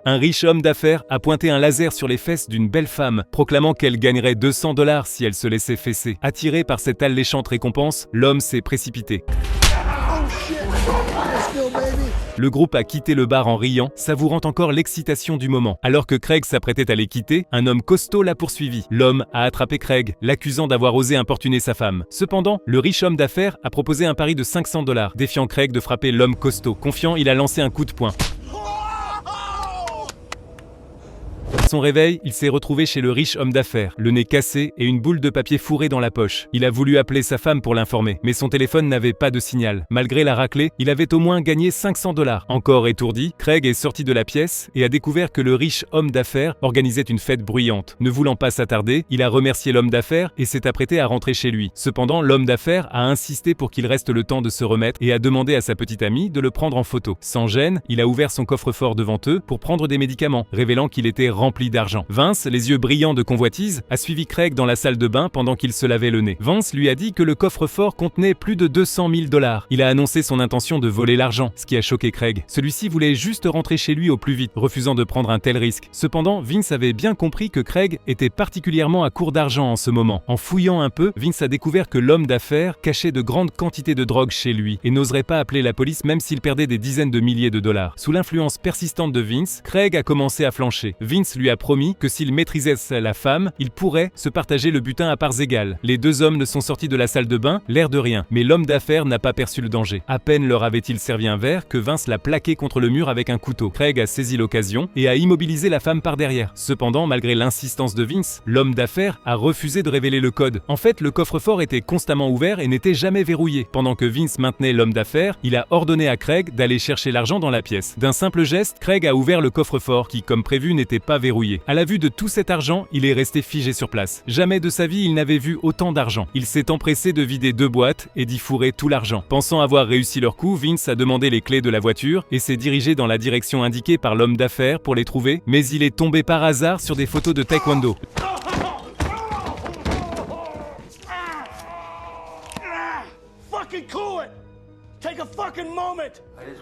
Un riche homme d'affaires a pointé un laser sur les fesses d'une belle femme, proclamant qu'elle gagnerait 200 $ si elle se laissait fesser. Attiré par cette alléchante récompense, l'homme s'est précipité. Le groupe a quitté le bar en riant, savourant encore l'excitation du moment. Alors que Craig s'apprêtait à les quitter, un homme costaud l'a poursuivi. L'homme a attrapé Craig, l'accusant d'avoir osé importuner sa femme. Cependant, le riche homme d'affaires a proposé un pari de 500 $, défiant Craig de frapper l'homme costaud. Confiant, il a lancé un coup de poing. À son réveil, il s'est retrouvé chez le riche homme d'affaires, le nez cassé et une boule de papier fourrée dans la poche. Il a voulu appeler sa femme pour l'informer, mais son téléphone n'avait pas de signal. Malgré la raclée, il avait au moins gagné 500 $. Encore étourdi, Craig est sorti de la pièce et a découvert que le riche homme d'affaires organisait une fête bruyante. Ne voulant pas s'attarder, il a remercié l'homme d'affaires et s'est apprêté à rentrer chez lui. Cependant, l'homme d'affaires a insisté pour qu'il reste le temps de se remettre et a demandé à sa petite amie de le prendre en photo. Sans gêne, il a ouvert son coffre-fort devant eux pour prendre des médicaments, révélant qu'il était rempli d'argent. Vince, les yeux brillants de convoitise, a suivi Craig dans la salle de bain pendant qu'il se lavait le nez. Vince lui a dit que le coffre-fort contenait plus de 200 000 $. Il a annoncé son intention de voler l'argent, ce qui a choqué Craig. Celui-ci voulait juste rentrer chez lui au plus vite, refusant de prendre un tel risque. Cependant, Vince avait bien compris que Craig était particulièrement à court d'argent en ce moment. En fouillant un peu, Vince a découvert que l'homme d'affaires cachait de grandes quantités de drogue chez lui et n'oserait pas appeler la police même s'il perdait des dizaines de milliers de dollars. Sous l'influence persistante de Vince, Craig a commencé à flancher. Vince lui a promis que s'il maîtrisait la femme, il pourrait se partager le butin à parts égales. Les deux hommes ne sont sortis de la salle de bain, l'air de rien, mais l'homme d'affaires n'a pas perçu le danger. À peine leur avait-il servi un verre que Vince l'a plaqué contre le mur avec un couteau. Craig a saisi l'occasion et a immobilisé la femme par derrière. Cependant, malgré l'insistance de Vince, l'homme d'affaires a refusé de révéler le code. En fait, le coffre-fort était constamment ouvert et n'était jamais verrouillé. Pendant que Vince maintenait l'homme d'affaires, il a ordonné à Craig d'aller chercher l'argent dans la pièce. D'un simple geste, Craig a ouvert le coffre-fort qui, comme prévu, n'était pas verrouillé. À la vue de tout cet argent, il est resté figé sur place. Jamais de sa vie il n'avait vu autant d'argent. Il s'est empressé de vider 2 boîtes et d'y fourrer tout l'argent. Pensant avoir réussi leur coup, Vince a demandé les clés de la voiture et s'est dirigé dans la direction indiquée par l'homme d'affaires pour les trouver, mais il est tombé par hasard sur des photos de taekwondo. Fucking cool it! Take a fucking moment!